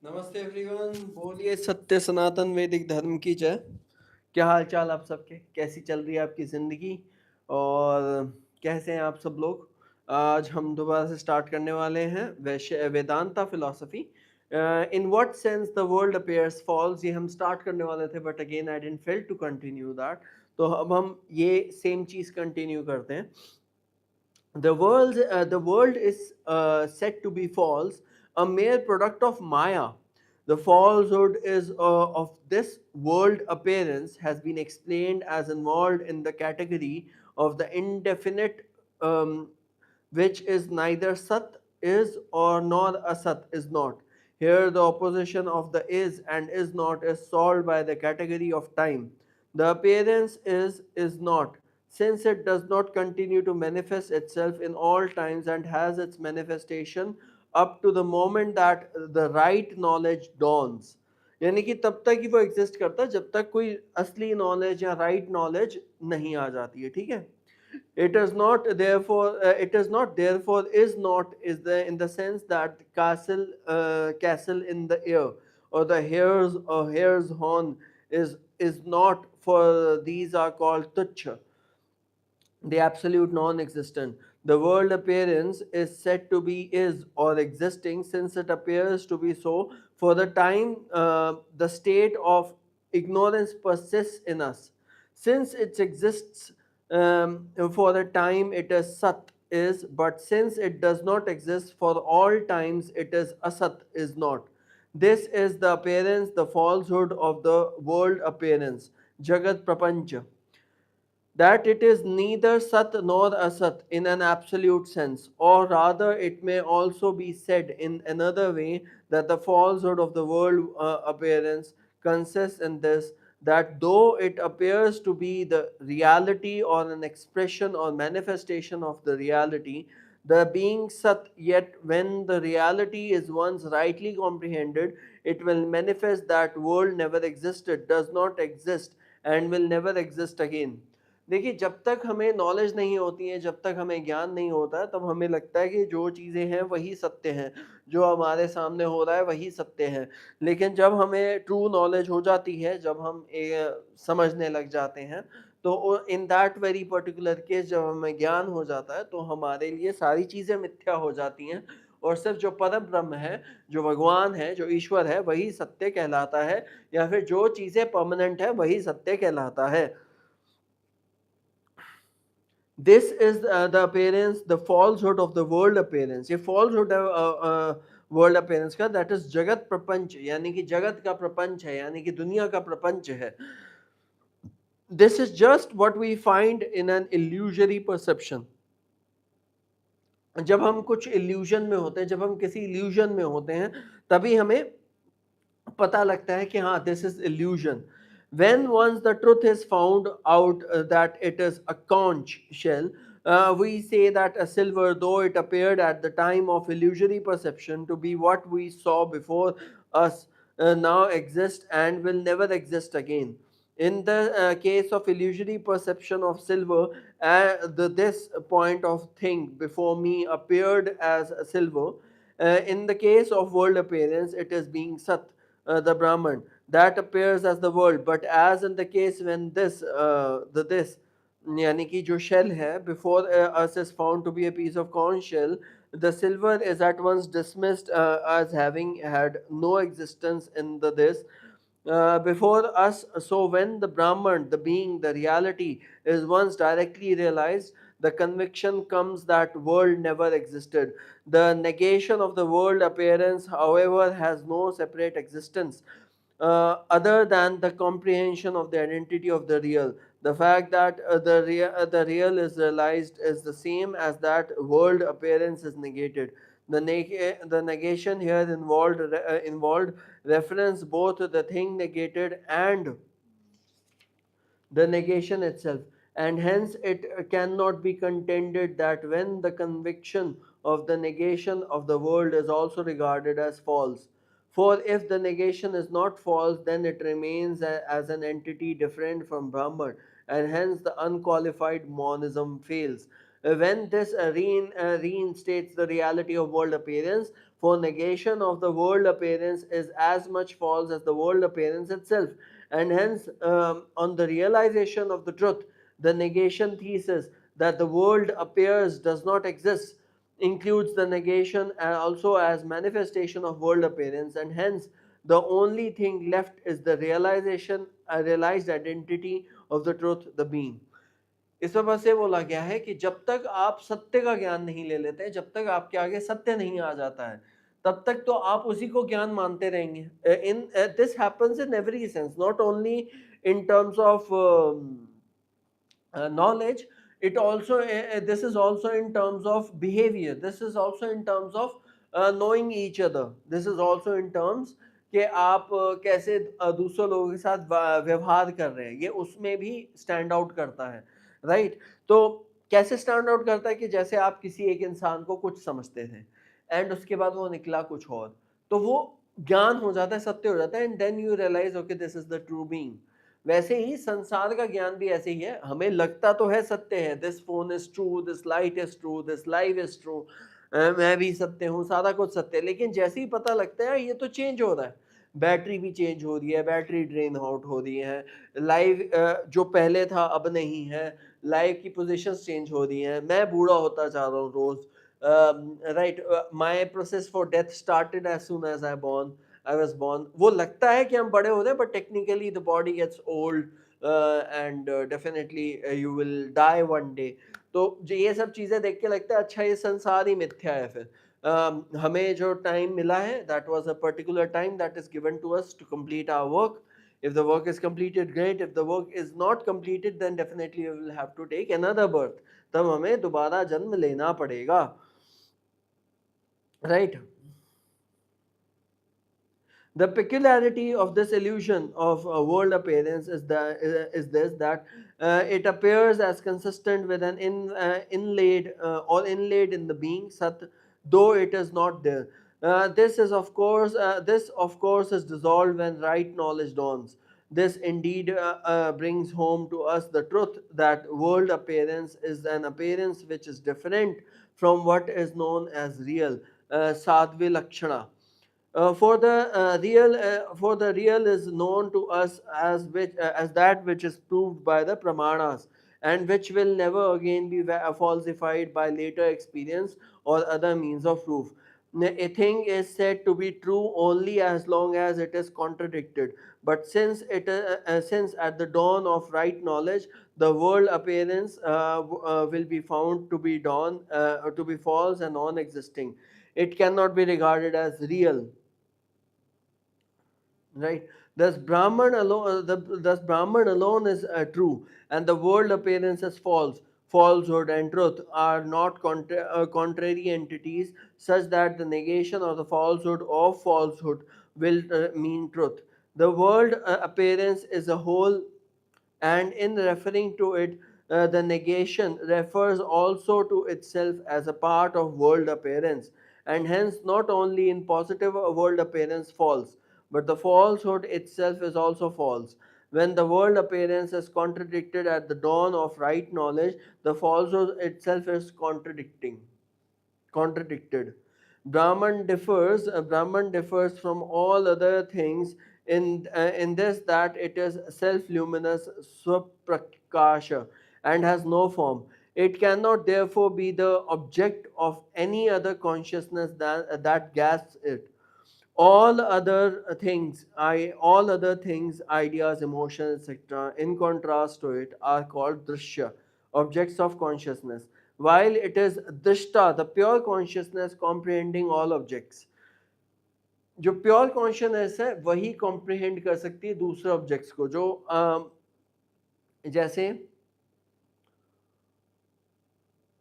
नमस्ते एवरीवन, बोलिए सत्य सनातन वैदिक धर्म की जय। क्या हाल चाल आप सबके, कैसी चल रही है आपकी ज़िंदगी और कैसे हैं आप सब लोग। आज हम दोबारा से स्टार्ट करने वाले हैं Vedanta philosophy. In what sense the world appears false, ये हम स्टार्ट करने वाले थे but again I didn't fail to continue that. तो अब हम ये सेम चीज़ कंटिन्यू करते हैं। The world is said to be false, a mere product of Maya. The falsehood is of this world appearance has been explained as involved in the category of the indefinite, which is neither Sat is or nor Asat is not. Here, the opposition of the is and is not is solved by the category of time. The appearance is not, since it does not continue to manifest itself in all times and has its manifestation up to the moment that the right knowledge dawns. यानी कि तब तक ही वो exist करता है जब तक कोई असली नॉलेज या राइट नॉलेज नहीं आ जाती है, ठीक है। It is not therefore is not is the in the sense that castle in the air or the hare's horn is not, for these are called tuchha, the absolute non-existent. The world appearance is said to be is or existing since it appears to be so. For the time, the state of ignorance persists in us. Since it exists for the time, it is sat is, but since it does not exist for all times, it is asat is not. This is the appearance, the falsehood of the world appearance, Jagat Prapancha, that it is neither Sat nor Asat in an absolute sense, or rather, it may also be said in another way that the falsehood of the world appearance consists in this, that though it appears to be the reality or an expression or manifestation of the reality, the being Sat, yet when the reality is once rightly comprehended, it will manifest that world never existed, does not exist, and will never exist again. देखिए, जब तक हमें knowledge नहीं होती है, जब तक हमें ज्ञान नहीं होता है, तब हमें लगता है कि जो चीज़ें हैं वही सत्य हैं, जो हमारे सामने हो रहा है वही सत्य है। लेकिन जब हमें ट्रू नॉलेज हो जाती है, जब हम समझने लग जाते हैं, तो in that very particular case जब हमें ज्ञान हो जाता है, तो हमारे लिए सारी चीज़ें मिथ्या हो जाती हैं और सिर्फ जो परम ब्रह्म है, जो भगवान है, जो ईश्वर है, वही सत्य कहलाता है, या फिर जो चीज़ें परमानेंट है वही सत्य कहलाता है। This is the appearance, the falsehood of the world appearance. ये falsehood world appearance का, that is जगत प्रपंच, यानी कि जगत का प्रपंच है, यानी कि दुनिया का प्रपंच है। This is just what we find in an illusory perception. जब हम कुछ illusion में होते हैं, जब हम किसी illusion में होते हैं, तभी हमें पता लगता है कि हाँ, this is illusion. When once the truth is found out that it is a conch shell, we say that a silver, though it appeared at the time of illusory perception to be what we saw before us, now exists and will never exist again. In the case of illusory perception of silver, this point of thing before me appeared as a silver. In the case of world appearance, it is being Sat, the Brahman, that appears as the world. But as in the case when this यानी कि जो shell है before us is found to be a piece of conch shell, the silver is at once dismissed as having had no existence in the this before us. So when the Brahman, the being, the reality, is once directly realized, the conviction comes that world never existed. The negation of the world appearance, however, has no separate existence other than the comprehension of the identity of the real. The fact that the real is realized is the same as that world appearance is negated. The negation here involved reference both to the thing negated and the negation itself, and hence it cannot be contended that when the conviction of the negation of the world is also regarded as false. For if the negation is not false, then it remains as an entity different from Brahman, and hence the unqualified monism fails. When this reinstates the reality of world appearance, for negation of the world appearance is as much false as the world appearance itself, and hence on the realization of the truth, the negation thesis that the world appears does not exist includes the negation also as manifestation of world appearance, and hence the only thing left is the realization, a realized identity of the truth, the being. इस वजह से बोला गया है कि जब तक आप सत्य का ज्ञान नहीं ले लेते, जब तक आपके आगे सत्य नहीं आ जाता है, तब तक तो आप उसी को ज्ञान मानते रहेंगे. In this happens in every sense, not only in terms of knowledge. It also this is also in terms of behavior, this is also in terms of knowing each other, this is also in terms कि आप कैसे दूसरे लोगों के साथ व्यवहार कर रहे हैं, ये उसमें भी स्टैंड आउट करता है, राइट. तो कैसे स्टैंड आउट करता है कि जैसे आप किसी एक इंसान को कुछ समझते थे एंड उसके बाद वो निकला कुछ और, तो वो ज्ञान हो जाता है, सत्य हो जाता है, and then you realise okay this is the true being. वैसे ही संसार का ज्ञान भी ऐसे ही है, हमें लगता तो है सत्य है, this phone is true, this light is true, this life is true, मैं भी सत्य हूँ, सारा कुछ सत्य है, लेकिन जैसे ही पता लगता है ये तो चेंज हो रहा है, बैटरी भी चेंज हो रही है, बैटरी ड्रेन आउट हो रही है, लाइव जो पहले था अब नहीं है, लाइव की पोजीशंस चेंज हो रही हैं, मैं बूढ़ा होता जा रहा हूँ रोज, right. My process for death started as soon as I was born. वो लगता है कि हम बड़े हो रहे हैं, but technically the body gets old and definitely you will die one day. तो जो ये सब चीज़ें देख के लगता है अच्छा ये संसार ही मिथ्या है. फिर हमें जो टाइम मिला है, that was a particular time that is given to us to complete our work. If the work is completed, great. If the work is not completed, then definitely we will have to take another birth. तब हमें दोबारा जन्म लेना पड़ेगा, right? The peculiarity of this illusion of world appearance is this, that it appears as consistent with an inlaid or inlaid in the being Sat, though it is not there. This of course is dissolved when right knowledge dawns. This indeed brings home to us the truth that world appearance is an appearance which is different from what is known as real, sadvi lakshana. For the real is known to us as that which is proved by the pramanas, and which will never again be falsified by later experience or other means of proof. A thing is said to be true only as long as it is contradicted. But since at the dawn of right knowledge, the world appearance will be found to be false and non-existing, it cannot be regarded as real, right. Thus Brahman alone is true, and the world appearance is false. Falsehood and truth are not contrary entities, such that the negation of the falsehood of falsehood will mean truth. The world appearance is a whole, and in referring to it, the negation refers also to itself as a part of world appearance, and hence not only in positive world appearance false, but the falsehood itself is also false. When the world appearance is contradicted at the dawn of right knowledge, the falsehood itself is contradicted. Brahman differs from all other things in this, that it is self-luminous swaprakasha and has no form. It cannot therefore be the object of any other consciousness that gasps it. All other things, ideas, emotions, etc., in contrast to it, are called drishya, objects of consciousness, while it is drishta, the pure consciousness comprehending all objects. जो pure consciousness है वही comprehend कर सकती है दूसरे objects को, जो जैसे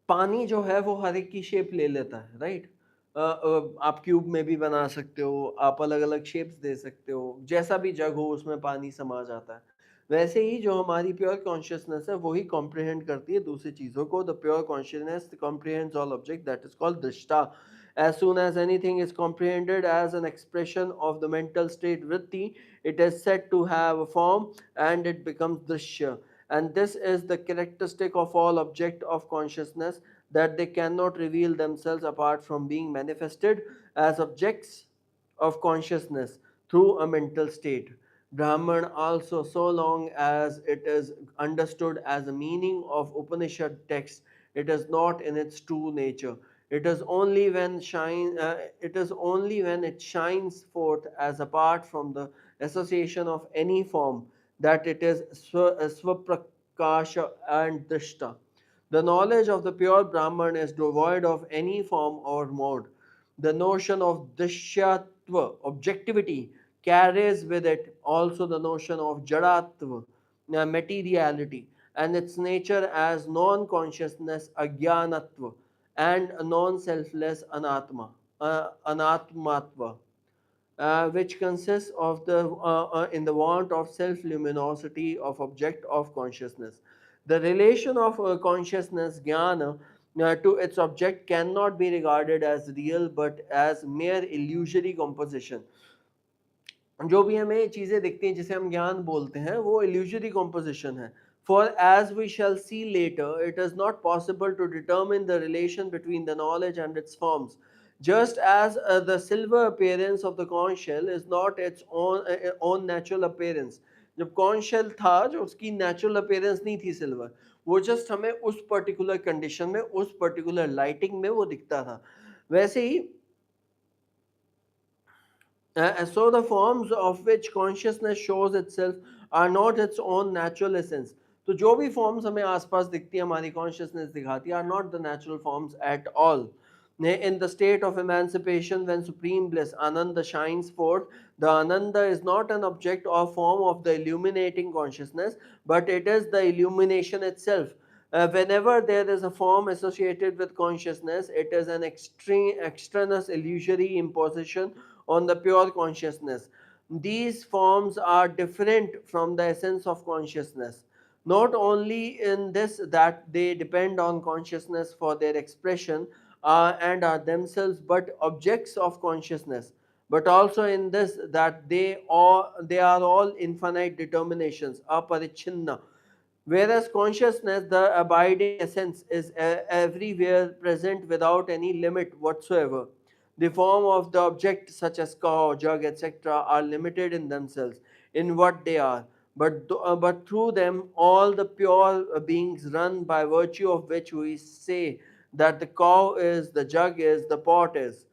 पानी जो है वो हर एक की शेप ले लेता है, राइट. आप क्यूब में भी बना सकते हो, आप अलग अलग शेप्स दे सकते हो, जैसा भी जग हो उसमें पानी समा जाता है. वैसे ही जो हमारी प्योर कॉन्शियसनेस है वही कॉम्प्रिहेंड करती है दूसरी चीज़ों को. The pure consciousness comprehends all object, that is called दृष्टा. As soon as anything is comprehended as an expression of the mental state vritti, it is said to have a form and it becomes drishya. And this is the characteristic of all object of consciousness, that they cannot reveal themselves apart from being manifested as objects of consciousness through a mental state. Brahman also, so long as it is understood as a meaning of Upanishad text, it is not in its true nature. It is only when it shines forth as apart from the association of any form that it is swaprakasha and drishta. The knowledge of the pure Brahman is devoid of any form or mode. The notion of drishyatva, objectivity, carries with it also the notion of jadatva, materiality, and its nature as non-consciousness, agyanatva, and non-selfless anatmatva, which consists of the in the want of self luminosity of object of consciousness. The relation of consciousness jnana to its object cannot be regarded as real but as mere illusory composition. जो भी हमें चीजें दिखती हैं जिसे हम ज्ञान बोलते हैं वो illusory composition है. For as we shall see later, it is not possible to determine the relation between the knowledge and its forms. Just as the silver appearance of the conch shell is not its own natural appearance. जब conch shell था जो उसकी natural appearance नहीं थी silver, वो just हमें उस particular condition में उस particular lighting में वो दिखता था. वैसे ही so the forms of which consciousness shows itself are not its own natural essence. तो जो भी forms हमें आसपास दिखती है हमारी consciousness दिखाती है are not the natural forms at all. In the state of emancipation, when supreme bliss Ananda shines forth, the Ananda is not an object or form of the illuminating consciousness, but it is the illumination itself. Whenever there is a form associated with consciousness, it is an extreme, extraneous illusory imposition on the pure consciousness. These forms are different from the essence of consciousness. Not only in this that they depend on consciousness for their expression and are themselves but objects of consciousness, but also in this that they are all infinite determinations, aparichinna. Whereas consciousness, the abiding essence, is everywhere present without any limit whatsoever. The form of the object, such as cow, jug, etc., are limited in themselves, in what they are. But through them, all the pure beings run, by virtue of which we say that the cow is, the jug is, the pot is.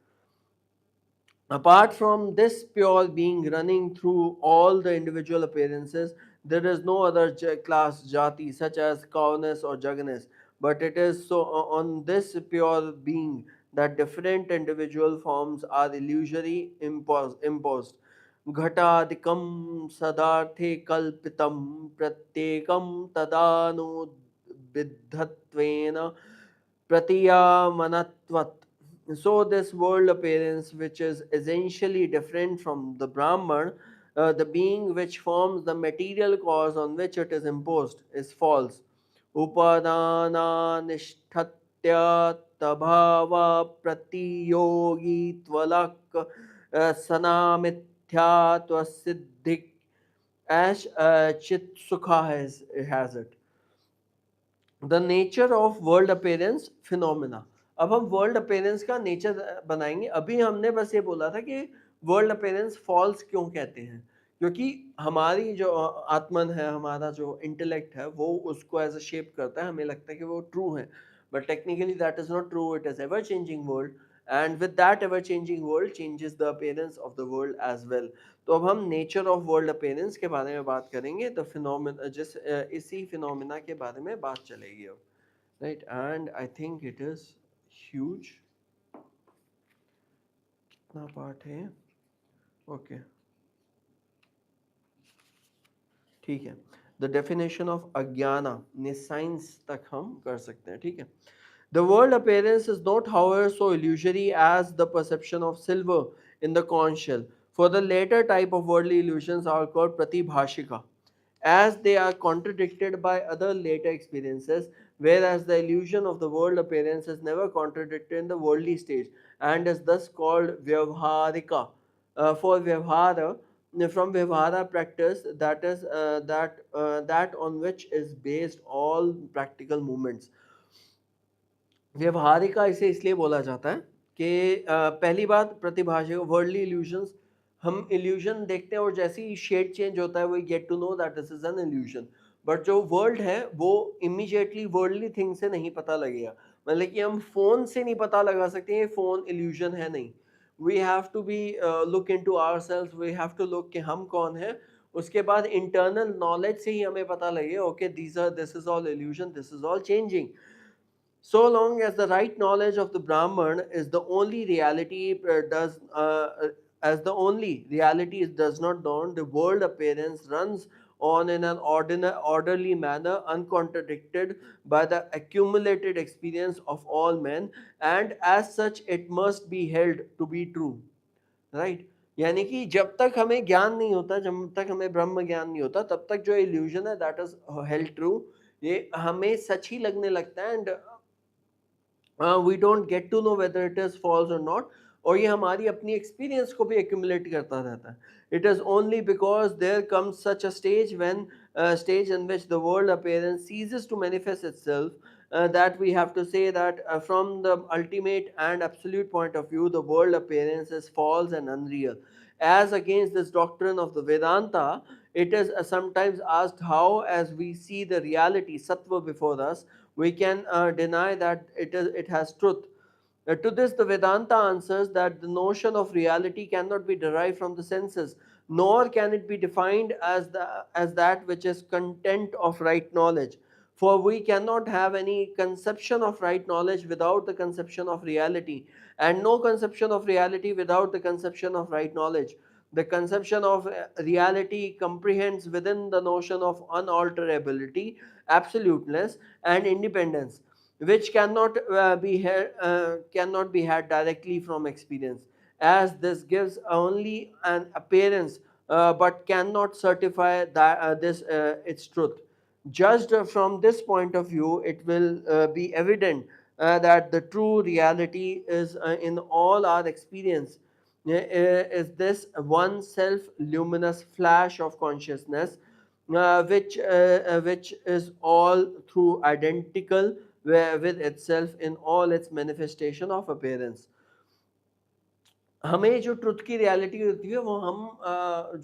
Apart from this pure being running through all the individual appearances, there is no other class jati such as cowness or jugginess, but it is so on this pure being that different individual forms are illusory imposed. Ghatadikam sadarthe kalpitam pratyekam tadanu viddhatvena pratiyamanatvat. So this world appearance, which is essentially different from the Brahman, the being which forms the material cause on which it is imposed, is false. Upadana nishthatya tabhava pratiyogi tvalak sanamithya twasiddhik, as chit sukha has it. The nature of world appearance phenomena. अब हम world appearance का nature बनाएंगे. अभी हमने बस ये बोला था कि वर्ल्ड अपेयरेंस फॉल्स क्यों कहते हैं, क्योंकि हमारी जो आत्मन है, हमारा जो इंटेलेक्ट है, वो उसको एज अ शेप करता है, हमें लगता है कि वो ट्रू है, but technically that is not true. It is ever changing world, and with that ever changing world changes the appearance of the world as well. तो अब हम नेचर ऑफ वर्ल्ड अपीयरेंस के बारे में बात करेंगे. द फिनोमिना, जिस इसी फिनोमिना के बारे में बात चलेगी अब, right. And I think it is huge. कितना पार्ट है? ओके, ठीक है. द डेफिनेशन ऑफ अज्ञाना ने साइंस तक हम कर सकते हैं, ठीक है. The world appearance is not, however, so illusory as the perception of silver in the conch shell. For the latter type of worldly illusions are called pratibhashika, as they are contradicted by other later experiences, whereas the illusion of the world appearance is never contradicted in the worldly stage and is thus called vyavharika. For vyavhara, from Vyavhara practice, that is that on which is based all practical movements. व्यवहारिका इसे इसलिए बोला जाता है कि पहली बात प्रतिभाषा worldly illusions, हम इल्यूजन देखते हैं और जैसे ही शेड चेंज होता है we get to know that this is an illusion, but जो वर्ल्ड है वो इमीडिएटली वर्ल्डली थिंग से नहीं पता लगेगा, मतलब कि हम फोन से नहीं पता लगा सकते ये फोन इल्यूजन है नहीं, we have to be look into ourselves, we have to look कि हम कौन है, उसके बाद इंटरनल नॉलेज से ही हमें पता लगे okay these are this is all illusion, this is all changing. So long as the right knowledge of the Brahman is the only reality, as the only reality does not dawn, the world appearance runs on in an orderly manner, uncontradicted by the accumulated experience of all men, and as such it must be held to be true. Right? यानी कि जब तक हमें ज्ञान नहीं होता, जब तक हमें ब्रह्म ज्ञान नहीं होता, तब तक जो इल्यूजन है दैट इज हेल्ड ट्रू, ये हमें सच ही लगने लगता है, and we don't get to know whether it is false और नॉट, और ये हमारी अपनी एक्सपीरियंस को भी एक्यूमुलेट करता रहता है. It is only because there comes such a stage when stage in which the world appearance ceases to manifest itself, that we have to say that from the ultimate and absolute point of view the world appearance is false and unreal. As against this doctrine of the Vedanta, it is sometimes asked how, as we see the reality sattva before us, we can deny that it has truth. To this, the Vedanta answers that the notion of reality cannot be derived from the senses, nor can it be defined as that which is content of right knowledge. For we cannot have any conception of right knowledge without the conception of reality, and no conception of reality without the conception of right knowledge. The conception of reality comprehends within the notion of unalterability, absoluteness, and independence, which cannot be had directly from experience, as this gives only an appearance, but cannot certify that this its truth. Judged from this point of view, it will be evident that the true reality is in all our experience, is this one self luminous flash of consciousness, which is all through identical with itself in all its manifestation of appearance. हमें जो truth की reality होती है वो हम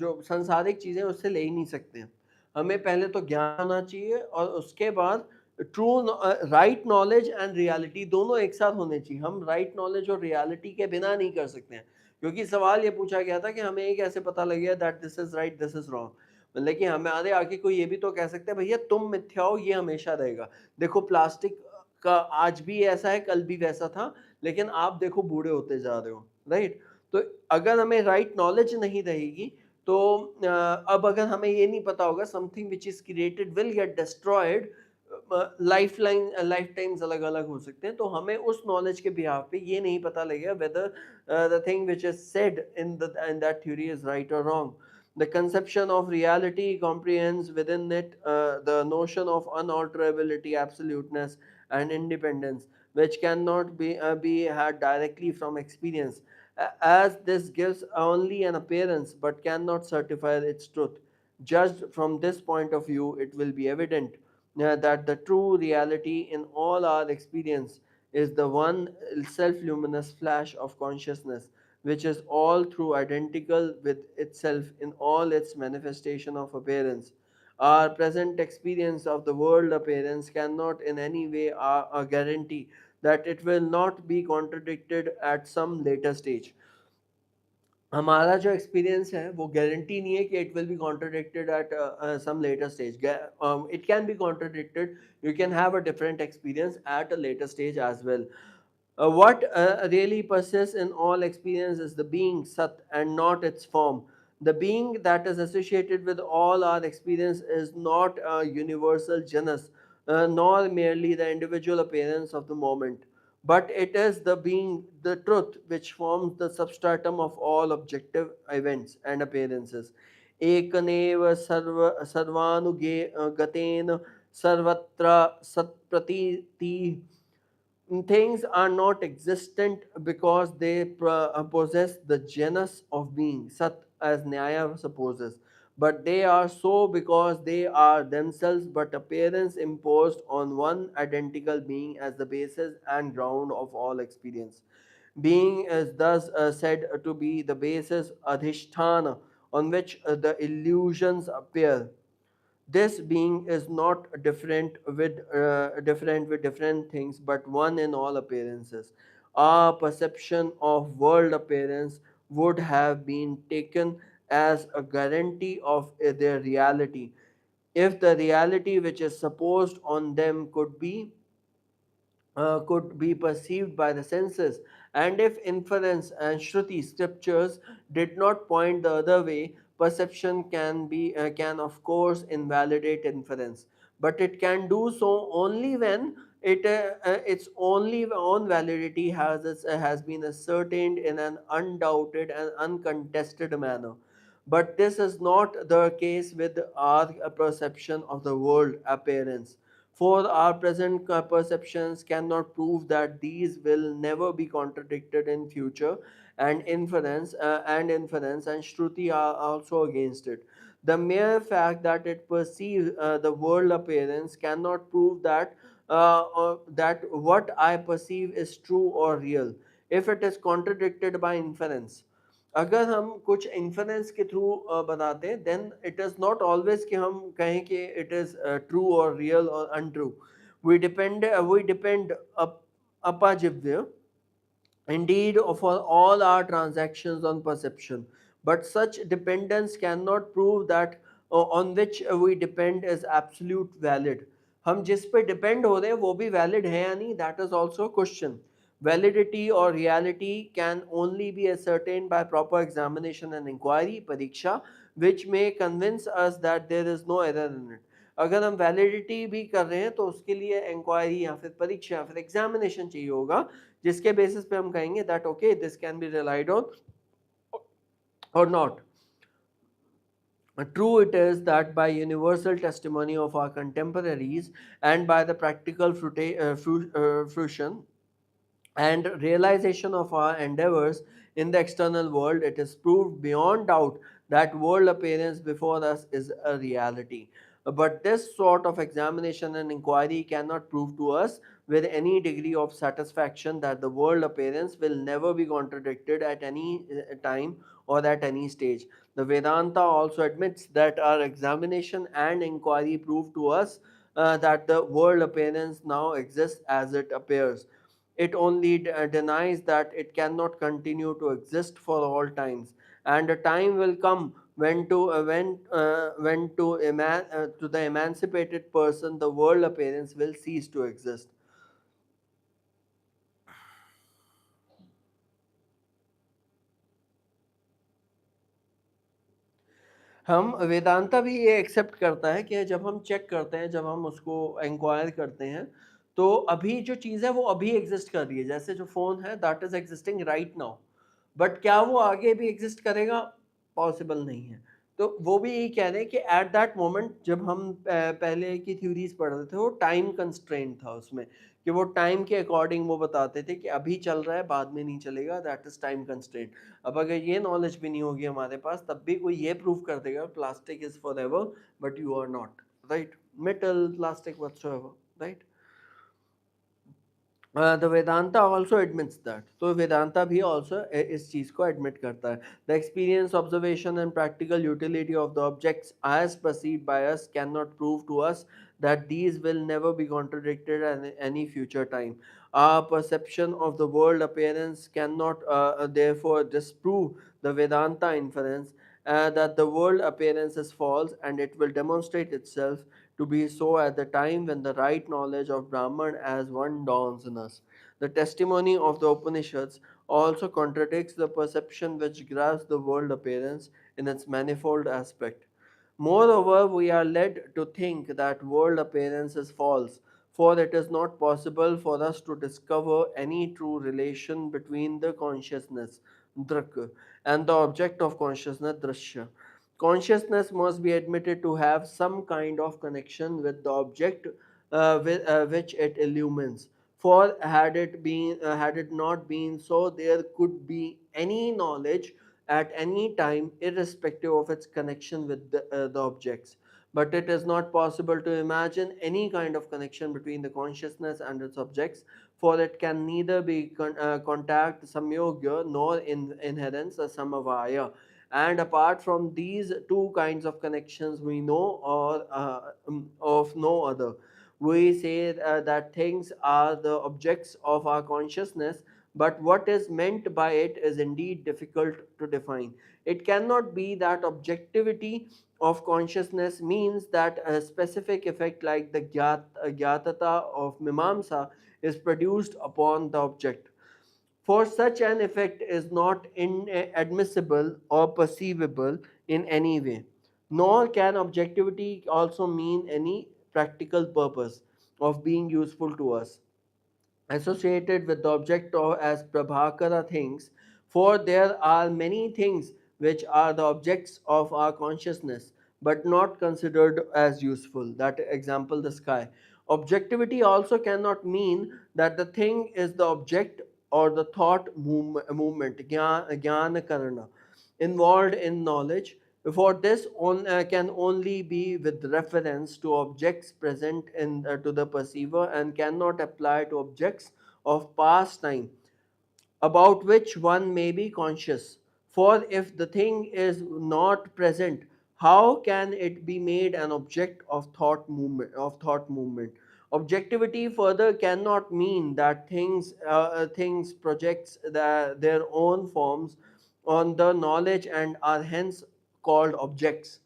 जो सांसारिक चीज़ें उससे ले ही नहीं सकते हैं. हमें पहले तो ज्ञान होना चाहिए और उसके बाद true right knowledge and reality दोनों एक साथ होने चाहिए. हम राइट नॉलेज और रियलिटी के बिना नहीं कर सकते हैं, क्योंकि सवाल ये पूछा गया था कि हमें ये कैसे पता लगेगा that this is right this is wrong. मतलब कि हमारे आगे कोई ये भी तो कह सकते हैं भैया तुम मिथ्या हो, ये हमेशा रहेगा. देखो प्लास्टिक का आज भी ऐसा है, कल भी वैसा था, लेकिन आप देखो बूढ़े होते जा रहे हो. राइट? तो अगर हमें राइट नॉलेज नहीं रहेगी तो अब अगर हमें ये नहीं पता होगा something which is created will get destroyed, life times अलग अलग हो सकते हैं, तो हमें उस नॉलेज के बिहाफ पे ये नहीं पता लगेगा whether the thing which is said in that theory is right और wrong. The conception of reality comprehends within it the notion of unalterability, absoluteness, and independence, which cannot be had directly from experience, as this gives only an appearance but cannot certify its truth. Judged from this point of view, it will be evident that the true reality in all our experience is the one self luminous flash of consciousness, which is all through identical with itself in all its manifestation of appearance. Our present experience of the world appearance cannot in any way guarantee that it will not be contradicted at some later stage. हमारा जो experience है वो guarantee नहीं है कि it will be contradicted at some later stage. It can be contradicted, you can have a different experience at a later stage as well. What really persists in all experience is the being Sat and not its form. The being that is associated with all our experience is not a universal genus, nor merely the individual appearance of the moment, but it is the being, the truth, which forms the substratum of all objective events and appearances. Ekanev sarvanuge gaten sarvatra satpratiti. Things are not existent because they possess the genus of being, Sat, as Nyaya supposes, but they are so because they are themselves but appearance imposed on one identical being as the basis and ground of all experience. Being is thus said to be the basis adhishthana on which the illusions appear. This being is not different with different things, but one in all appearances. Our perception of world appearance would have been taken as a guarantee of their reality if the reality which is supposed on them could be perceived by the senses, and if inference and Shruti scriptures did not point the other way, perception can of course invalidate inference, but it can do so only when its only own validity has been ascertained in an undoubted and uncontested manner. But this is not the case with our perception of the world appearance, for our present perceptions cannot prove that these will never be contradicted in future, and inference and Shruti are also against it. The mere fact that it perceives the world appearance cannot prove that what I perceive is true or real if it is contradicted by inference. अगर हम कुछ इंफरेंस के through बताते हैं then it is not always कि हम कहें कि इट इज़ ट्रू और रियल और untrue. We depend upajivya indeed for all our transactions on perception, but such dependence cannot prove that on which we depend is absolute valid. हम जिस पे depend हो रहे हैं वो भी वैलिड है या नहीं, that is also question. Validity or reality can only be ascertained by proper examination and inquiry, pariksha, which may convince us that there is no error in it. अगर हम वैलिडिटी भी कर रहे हैं तो उसके लिए इंक्वायरी या फिर परीक्षा या फिर एग्जामिनेशन चाहिए होगा, जिसके बेसिस पे हम कहेंगे that okay this can be relied on or not. True it is that by universal testimony of our contemporaries and by the practical fruition and realization of our endeavors in the external world, it is proved beyond doubt that world appearance before us is a reality. But this sort of examination and inquiry cannot prove to us with any degree of satisfaction that the world appearance will never be contradicted at any time or at any stage. The Vedanta also admits that our examination and inquiry prove to us that the world appearance now exists as it appears. It only denies that it cannot continue to exist for all times, and a time will come when to the emancipated person the world appearance will cease to exist. हम वेदांता भी ये accept करता है कि जब हम check करते हैं, जब हम उसको इंक्वायर करते हैं, तो अभी जो चीज़ है वो अभी एग्जिस्ट कर रही है. जैसे जो फ़ोन है that is existing right now, but क्या वो आगे भी एग्जिस्ट करेगा? पॉसिबल नहीं है. तो वो भी यही कह रहे हैं कि एट दैट मोमेंट जब हम पहले की थ्योरीज पढ़ रहे थे वो टाइम कंस्ट्रेंट था उसमें, कि वो टाइम के अकॉर्डिंग वो बताते थे कि अभी चल रहा है बाद में नहीं चलेगा, दैट इज टाइम कंस्ट्रेंट. अब अगर ये नॉलेज भी नहीं होगी हमारे पास तब भी कोई ये प्रूव कर देगा plastic is for ever but you are not, right? Metal, plastic, whatsoever, right? The Vedanta also admits that. तो वेदांता भी ऑल्सो इस चीज़ को एडमिट करता है. The experience, observation and practical utility of the objects as perceived by us cannot prove to us that these will never be contradicted at any future time. Our perception of the world appearance cannot therefore disprove the Vedanta inference that the world appearance is false, and it will demonstrate itself to be so at the time when the right knowledge of Brahman as one dawns in us. The testimony of the Upanishads also contradicts the perception which grasps the world appearance in its manifold aspect. Moreover, we are led to think that world appearance is false, for it is not possible for us to discover any true relation between the consciousness, drak, and the object of consciousness, drashya. Consciousness must be admitted to have some kind of connection with the object which it illumines. For had it not been so, there could be any knowledge at any time, irrespective of its connection with the objects. But it is not possible to imagine any kind of connection between the consciousness and its objects, for it can neither be contact samyogya nor inherence samavaya. And apart from these two kinds of connections, we know or of no other. We say that things are the objects of our consciousness, but what is meant by it is indeed difficult to define. It cannot be that objectivity of consciousness means that a specific effect like the gyatata of mimamsa is produced upon the object. For such an effect is not inadmissible or perceivable in any way. Nor can objectivity also mean any practical purpose of being useful to us associated with the object of as Prabhakara thinks, for there are many things which are the objects of our consciousness but not considered as useful. That example, the sky. Objectivity also cannot mean that the thing is the object or the thought movement, jnana karana, involved in knowledge. For this can only be with reference to objects present to the perceiver and cannot apply to objects of past time about which one may be conscious. For if the thing is not present, how can it be made an object of thought movement? Objectivity further cannot mean that things projects their own forms on the knowledge and are hence called objects.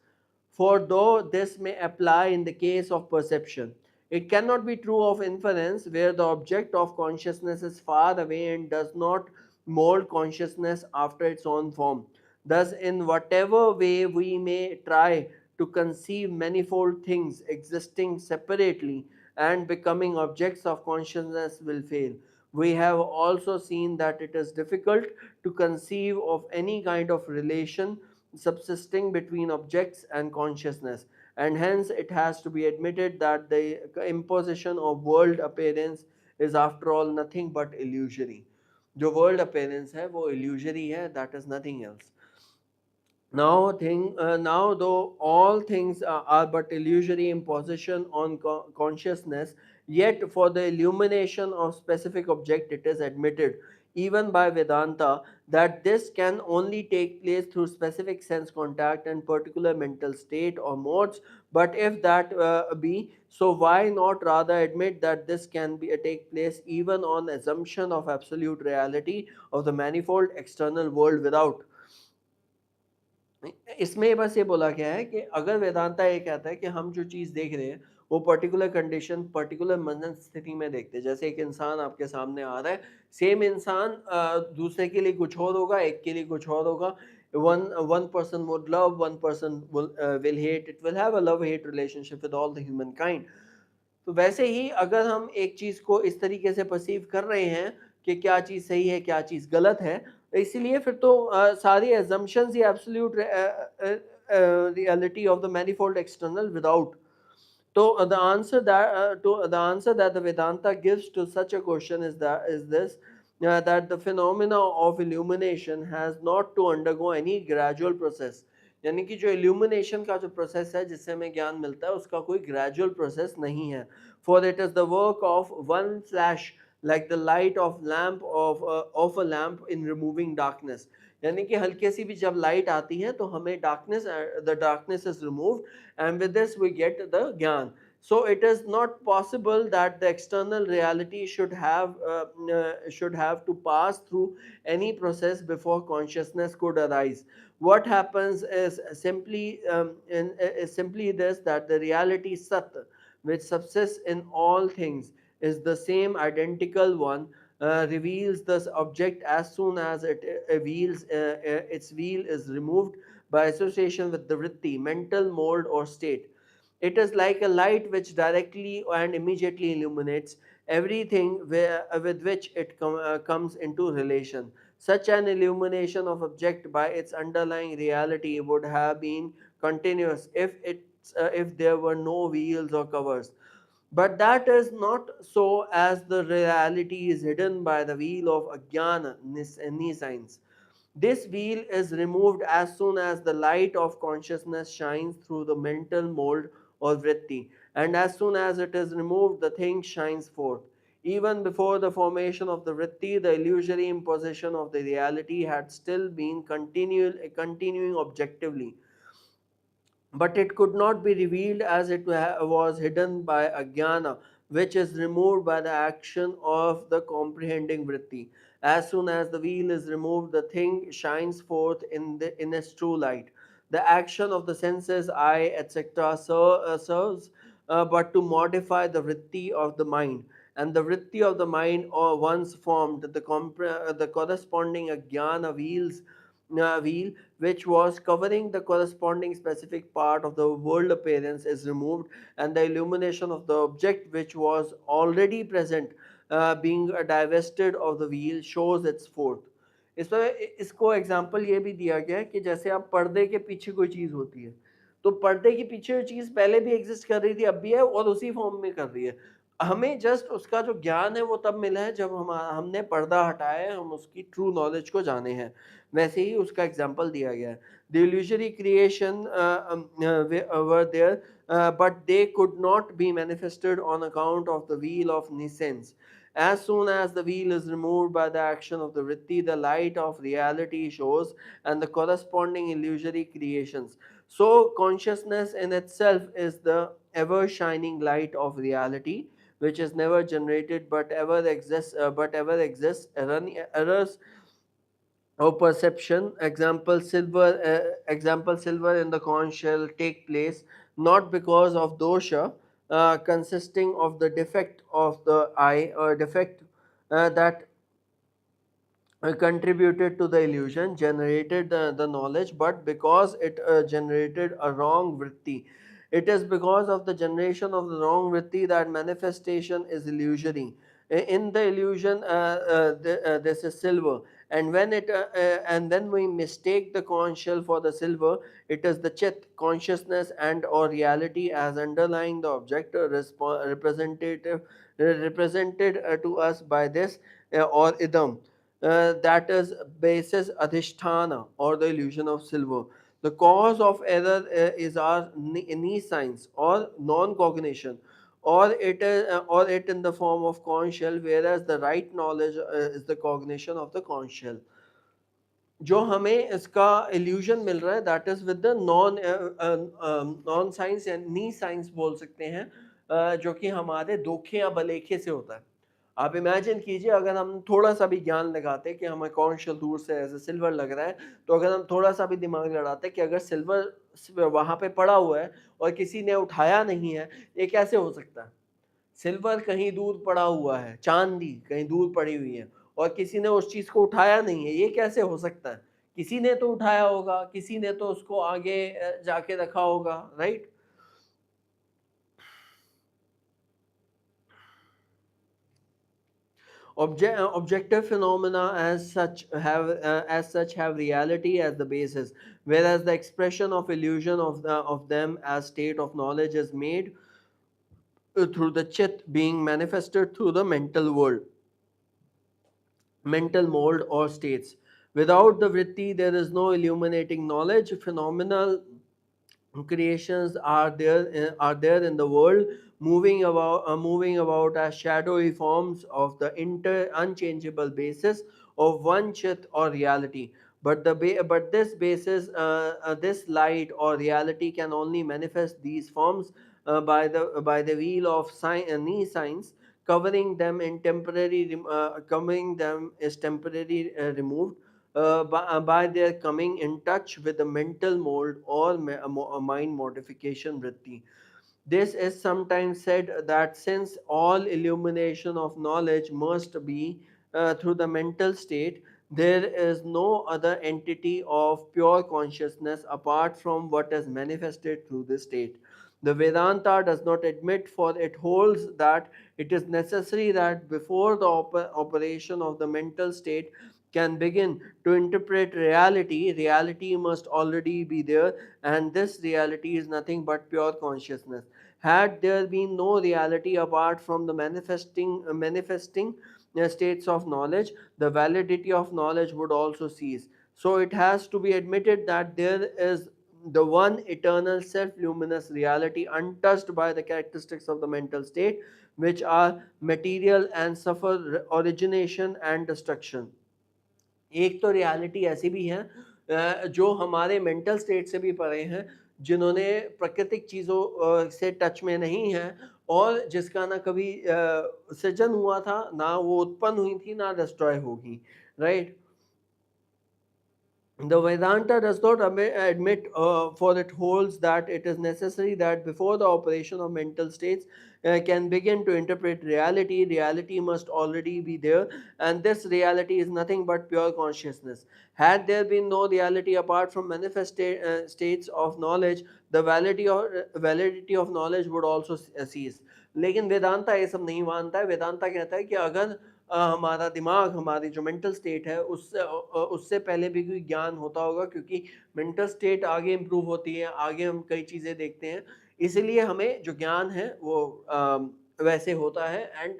For though this may apply in the case of perception, it cannot be true of inference where the object of consciousness is far away and does not mold consciousness after its own form. Thus, in whatever way we may try to conceive manifold things existing separately and becoming objects of consciousness will fail. We have also seen that it is difficult to conceive of any kind of relation subsisting between objects and consciousness, and hence it has to be admitted that the imposition of world appearance is after all nothing but illusory. जो world appearance है वो illusory है, that is nothing else. Now though all things are but illusory imposition on consciousness, yet for the illumination of specific object it is admitted even by Vedanta that this can only take place through specific sense contact and particular mental state or modes. But if that be so, why not rather admit that this can be take place even on assumption of absolute reality of the manifold external world without? इसमें बस ये बोला गया है कि अगर वेदांता ये कहता है कि हम जो चीज़ देख रहे हैं वो पर्टिकुलर कंडीशन पर्टिकुलर मन स्थिति में देखते हैं, जैसे एक इंसान आपके सामने आ रहा है, सेम इंसान दूसरे के लिए कुछ और होगा, एक के लिए कुछ और होगा. One person would love, one person will hate, it will have a love hate relationship with all the human kind. तो वैसे ही अगर हम एक चीज़ को इस तरीके से परसीव कर रहे हैं कि क्या चीज़ सही है क्या चीज़ गलत है, इसीलिए फिर तो सारी assumptions he absolute reality of the manifold external without. So the answer that the Vedanta gives to such a question is this, that the phenomena of illumination has not to undergo any gradual process. यानी कि जो illumination का जो process है जिससे हमें ज्ञान मिलता है उसका कोई gradual process नहीं है. For it is the work of one flash like the light of a lamp in removing darkness. यानी कि हल्की सी भी जब लाइट आती है तो हमें darkness is removed, and with this we get the ज्ञान. So it is not possible that the external reality should have to pass through any process before consciousness could arise. What happens is simply this, that the reality Sat, which subsists in all things, is the same identical one, reveals this object as soon as its wheel is removed by association with the vritti, mental mold or state. It is like a light which directly and immediately illuminates everything with which it comes into relation. Such an illumination of object by its underlying reality would have been continuous if there were no wheels or covers. But that is not so, as the reality is hidden by the wheel of ajnana, nescience. This veil is removed as soon as the light of consciousness shines through the mental mold or vritti, and as soon as it is removed, the thing shines forth. Even before the formation of the vritti, the illusory imposition of the reality had still been continuing objectively, but it could not be revealed as it was hidden by ajnana, which is removed by the action of the comprehending vritti. As soon as the veil is removed, the thing shines forth in its true light. The action of the senses, eye, etc., serves but to modify the vritti of the mind. And the vritti of the mind, or once formed, the corresponding ajnana wheel which was covering the corresponding specific part of the world appearance is removed, and the illumination of the object which was already present, being divested of the wheel, shows its forth. इसमें इसको example ये भी दिया गया है कि जैसे आप पर्दे के पीछे कोई चीज़ होती है, तो पर्दे के पीछे जो चीज़ पहले भी एग्जिस्ट कर रही थी, अब भी है और उसी फॉर्म में कर रही है। हमें जस्ट उसका जो ज्ञान है वो तब मिला है जब हमने पर्दा हटाया है, हम उसकी ट्रू नॉलेज को जाने हैं। वैसे ही उसका एग्जाम्पल दिया गया है। The illusory creation were there, but they could not be manifested on account of the wheel of nescience. As soon as the wheel is removed by the action of the vritti, the light of reality shows, and the corresponding illusory creations. So consciousness in itself is the ever shining light of reality, which is never generated but ever exists. Errors or perception, example silver in the conch shell, take place not because of dosha, consisting of the defect of the eye, or defect that contributed to the illusion, generated the knowledge, but because it generated a wrong vritti. It is because of the generation of the wrong vritti that manifestation is illusory. In the illusion, this is silver, and when we mistake the conch shell for the silver, it is the chit, consciousness, and or reality as underlying the object, represented to us by this or idam, that is basis adhishthana, or the illusion of silver. The cause of error is our nescience or non-cognition, or it in the form of conch shell, whereas the right knowledge is the cognition of the conch shell. जो हमें इसका illusion मिल रहा है that is with the non science या नी science बोल सकते हैं, जो कि हमारे दोखे या बलेखे से होता है। आप इमेजिन कीजिए अगर हम थोड़ा सा भी ज्ञान लगाते कि हमें कॉन्शियल दूर से ऐसे सिल्वर लग रहा है, तो अगर हम थोड़ा सा भी दिमाग लड़ाते कि अगर सिल्वर वहां पे पड़ा हुआ है और किसी ने उठाया नहीं है, ये कैसे हो सकता है? सिल्वर कहीं दूर पड़ा हुआ है, चांदी कहीं दूर पड़ी हुई है और किसी ने उस चीज को उठाया नहीं है, ये कैसे हो सकता है? किसी ने तो उठाया होगा, किसी ने तो उसको आगे जाके रखा होगा, right? Objective phenomena as such have reality as the basis, whereas the expression of illusion of them as state of knowledge is made through the chit being manifested through the mental mold or states. Without the vritti, there is no illuminating knowledge. Phenomenal creations are there in the world, moving about as shadowy forms of the unchangeable basis of one chit or reality. But this basis, this light or reality can only manifest these forms by the wheel of science, covering them is temporarily removed by their coming in touch with the mental mold or mind modification vritti. This is sometimes said that since all illumination of knowledge must be through the mental state, there is no other entity of pure consciousness apart from what is manifested through this state. The Vedanta does not admit, for it holds that it is necessary that before the operation of the mental state can begin to interpret reality, reality must already be there, and this reality is nothing but pure consciousness. Had there been no reality apart from the manifesting states of knowledge, the validity of knowledge would also cease. So it has to be admitted that there is the one eternal self-luminous reality untouched by the characteristics of the mental state, which are material and suffer origination and destruction. एक तो reality ऐसी भी है जो हमारे mental state से भी परे हैं, जिन्होंने प्राकृतिक चीज़ों से टच में नहीं है, और जिसका ना कभी सृजन हुआ था, ना वो उत्पन्न हुई थी, ना डिस्ट्रॉय होगी, right? The Vedanta does not admit, for it holds that it is necessary that before the operation of mental states can begin to interpret reality, reality must already be there, and this reality is nothing but pure consciousness. Had there been no reality apart from manifest states of knowledge, the validity of knowledge would also cease. लेकिन वेदांता ये सब नहीं मानता है. वेदांता कहता है कि अगर हमारा दिमाग, हमारी जो मेंटल स्टेट है, उससे पहले भी कोई ज्ञान होता होगा, क्योंकि मेंटल स्टेट आगे इम्प्रूव होती है, आगे हम कई चीज़ें देखते हैं, इसीलिए हमें जो ज्ञान है वो वैसे होता है. एंड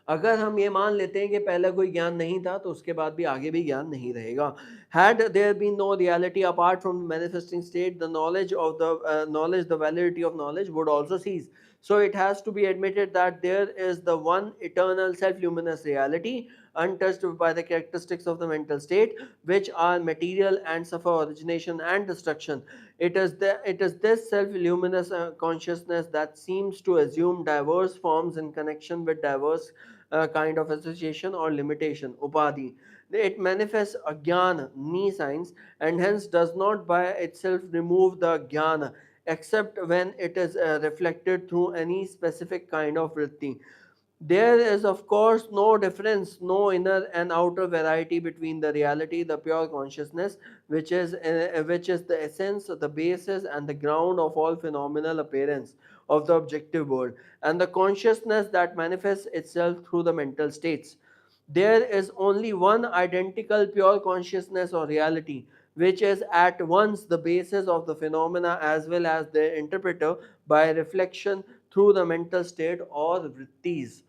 अगर हम ये मान लेते हैं कि पहले कोई ज्ञान नहीं था, तो उसके बाद भी आगे भी ज्ञान नहीं रहेगा. Had there been no reality apart from the manifesting state, the knowledge, the validity of knowledge would also cease. So it has to be admitted that there is the one eternal self-luminous reality, untouched by the characteristics of the mental state, which are material and suffer origination and destruction. It is this self-luminous consciousness that seems to assume diverse forms in connection with diverse kind of association or limitation, upadhi. It manifests ajnana, knee signs, and hence does not by itself remove the jnana, except when it is reflected through any specific kind of vritti. There is, of course, no difference, no inner and outer variety between the reality, the pure consciousness, which is the essence, the basis, and the ground of all phenomenal appearance of the objective world, and the consciousness that manifests itself through the mental states. There is only one identical pure consciousness or reality, which is at once the basis of the phenomena as well as their interpreter by reflection through the mental state or vrittis.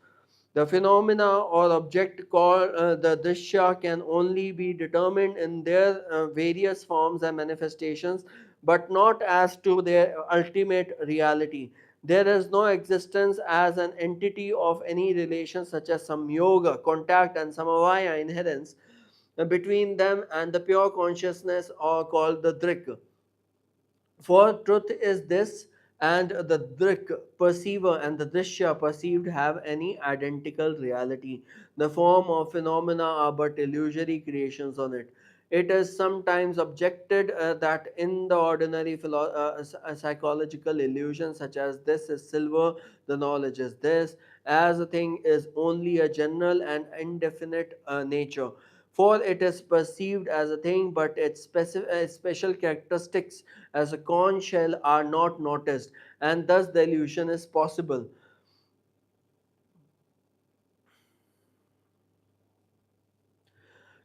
The phenomena or object called the drishya can only be determined in their various forms and manifestations, but not as to their ultimate reality. There is no existence as an entity of any relation such as samyoga, contact, and samavaya, inherence, between them and the pure consciousness, or called the drik. For truth is this, and the drik, perceiver, and the drishya, perceived, have any identical reality. The form of phenomena are but illusory creations on it. It is sometimes objected that in the ordinary psychological illusion, such as this is silver, the knowledge is this, as a thing is only a general and indefinite nature. For it is perceived as a thing, but its special characteristics as a conch shell are not noticed, and thus the illusion is possible.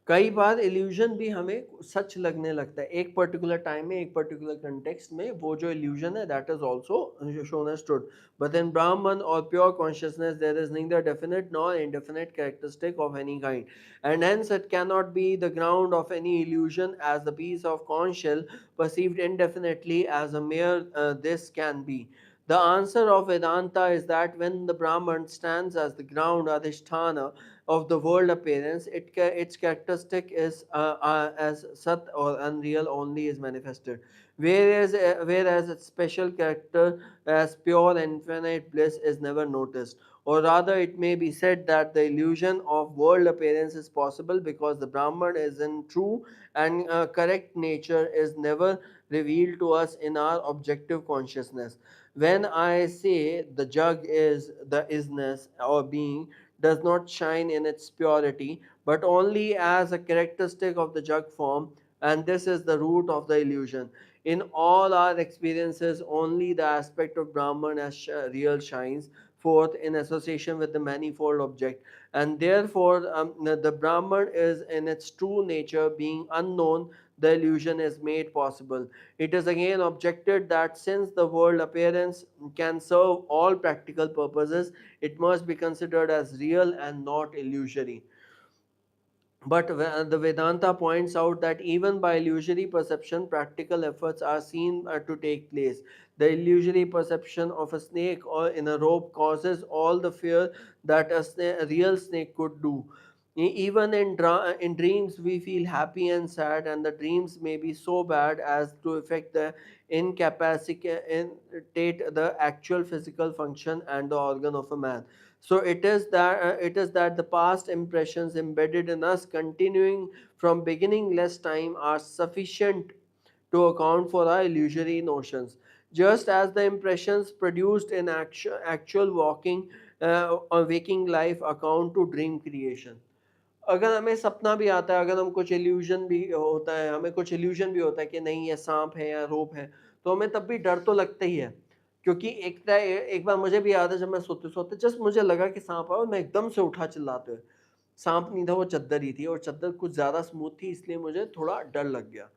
कई बार illusion भी हमें सच लगने लगता है, एक particular time में, एक particular context में वो जो इल्यूजन है, that is also shown as truth. But in Brahman और pure consciousness there is neither definite nor indefinite characteristic of any kind, and hence it cannot be the ground of any illusion, as the piece of conch shell perceived indefinitely as a mere this can be. The answer of Vedanta is that when the Brahman stands as the ground, adhisthana, of the world appearance, its characteristic is as sat or unreal only is manifested, whereas its special character as pure and infinite bliss is never noticed. Or rather, it may be said that the illusion of world appearance is possible because the Brahman is in true and correct nature is never revealed to us in our objective consciousness. When I say the jug is the isness or being, does not shine in its purity, but only as a characteristic of the jug form, and this is the root of the illusion. In all our experiences, only the aspect of Brahman as real shines forth in association with the manifold object, and therefore the Brahman is in its true nature being unknown, the illusion is made possible. It is again objected that since the world appearance can serve all practical purposes, it must be considered as real and not illusory. But the Vedanta points out that even by illusory perception, practical efforts are seen to take place. The illusory perception of a snake or in a rope causes all the fear that a real snake could do. Even in dreams, we feel happy and sad, and the dreams may be so bad as to affect the incapacitate the actual physical function and the organ of a man. So it is that the past impressions embedded in us continuing from beginningless time are sufficient to account for our illusory notions. Just as the impressions produced in actual walking or waking life account to dream creation. अगर हमें सपना भी आता है, अगर हम कुछ illusion भी होता है, हमें कुछ इल्यूजन भी होता है कि नहीं ये सांप है या रोप है, तो हमें तब भी डर तो लगता ही है। क्योंकि एक बार मुझे भी याद है, जब मैं सोते-सोते जस्ट मुझे लगा कि सांप है और मैं एकदम से उठा चिल्लाते हुए। सांप नहीं था, वो चद्दर ही थी और चद्दर कुछ ज़्यादा स्मूथ थी, इसलिए मुझे थोड़ा डर लग गया।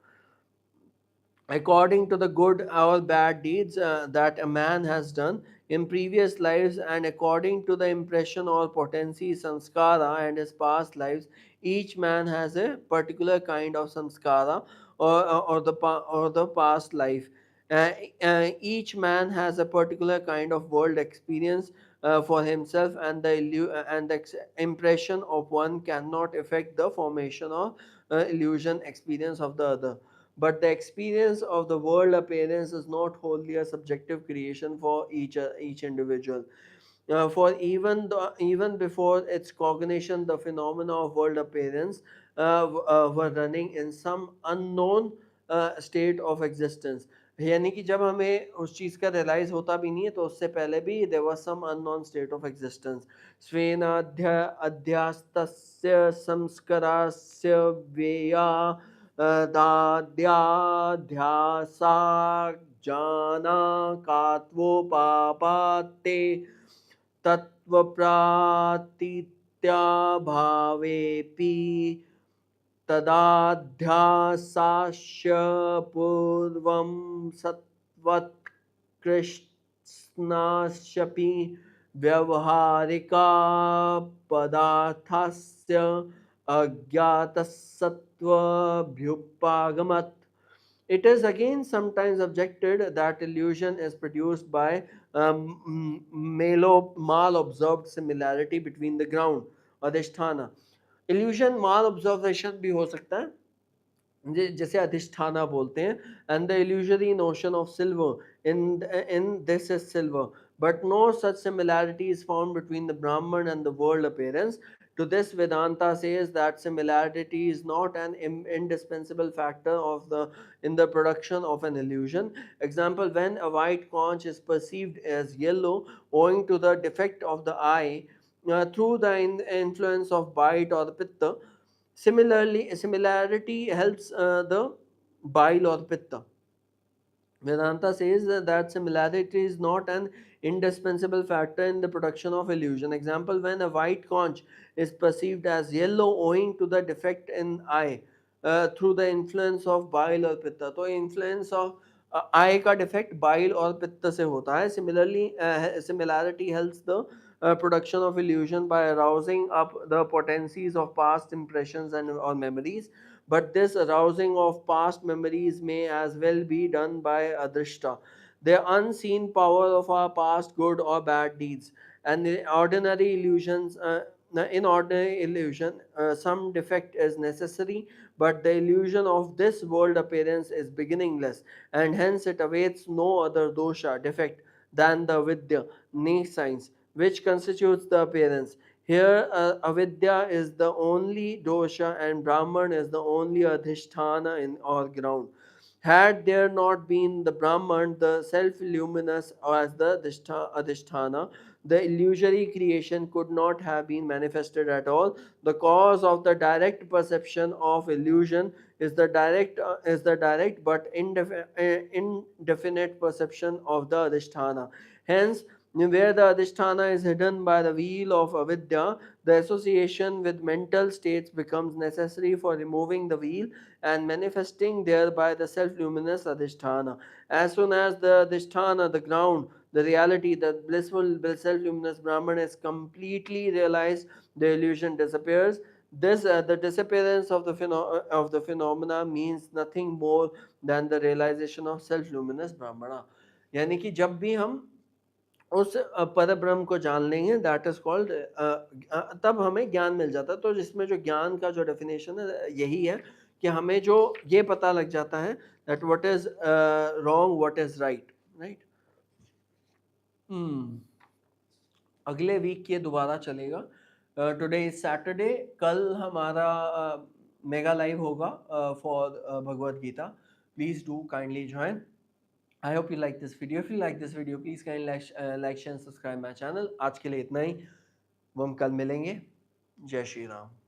According to the good or bad deeds that a man has done in previous lives, and according to the impression or potency samskara and his past lives, each man has a particular kind of samskara or the past life. uh, each man has a particular kind of world experience for himself, and the impression of one cannot affect the formation or illusion experience of the other. But the experience of the world appearance is not wholly a subjective creation for each individual. For even before its cognition, the phenomena of world appearance were running in some unknown state of existence. यानी कि जब हमें उस चीज़ का realise होता भी नहीं है, तो उससे पहले भी there was some unknown state of existence. स्वेनाध्य अध्यास्तस्य संस्करास्य व्यया दाद्याध्यासा जाना कात्वोपापाते तत्वप्रातीत्याभावेऽपि तदाध्यासास्य पूर्वं सत्वत्कृष्णास्यपि व्यावहारिका पदार्थस्य अज्ञातसत्त्वभ्युपागमत्. It is again sometimes objected that illusion is produced by mal-observed similarity between the ground, adhisthana. Illusion mal observation भी हो सकता है, जैसे अधिष्ठाना बोलते हैं, and the illusory notion of silver in this is silver, but no such similarity is found between the Brahman and the world appearance. To this, Vedanta says that similarity is not an indispensable factor of the in the production of an illusion. Example: when a white conch is perceived as yellow owing to the defect of the eye through the influence of bite or the pitta. Similarly, similarity helps the bile or pitta. Vedanta says that similarity is not an indispensable factor in the production of illusion. Example: when a white conch is perceived as yellow owing to the defect in eye through the influence of bile or pitta. तो influence of eye का defect bile और pitta से होता है. Similarly, similarity helps the production of illusion by arousing up the potencies of past impressions and or memories. But this arousing of past memories may as well be done by adrishta, the unseen power of our past good or bad deeds. And in ordinary illusion, some defect is necessary, but the illusion of this world appearance is beginningless, and hence it awaits no other dosha, defect, than the vidya, nescience, which constitutes the appearance. Here, avidya is the only dosha and Brahman is the only adhisthana in or ground. Had there not been the Brahman, the self luminous as the adhisthana, the illusory creation could not have been manifested at all. The cause of the direct perception of illusion is the direct but indefinite perception of the adhisthana. Hence, where the adhisthana is hidden by the veil of avidya, the association with mental states becomes necessary for removing the veil and manifesting thereby the self-luminous adhisthana. As soon as the adhisthana, the ground, the reality, the blissful self-luminous Brahman is completely realized, the illusion disappears. The disappearance of of the phenomena means nothing more than the realization of self luminous brahmana. यानी कि जब भी हम उस पर ब्रह्म को जान लेंगे, दैट इज कॉल्ड, तब हमें ज्ञान मिल जाता है। तो जिसमें जो ज्ञान का जो डेफिनेशन है यही है कि हमें जो ये पता लग जाता है that what is wrong, what is right, right. अगले वीक ये दोबारा चलेगा। टुडे इज सैटरडे, कल हमारा मेगा लाइव होगा for Bhagavad Gita. Please do kindly join. I hope you like this video. If you like this video, please kindly like, share and subscribe my channel. आज के लिए इतना ही, हम कल मिलेंगे। जय श्री राम।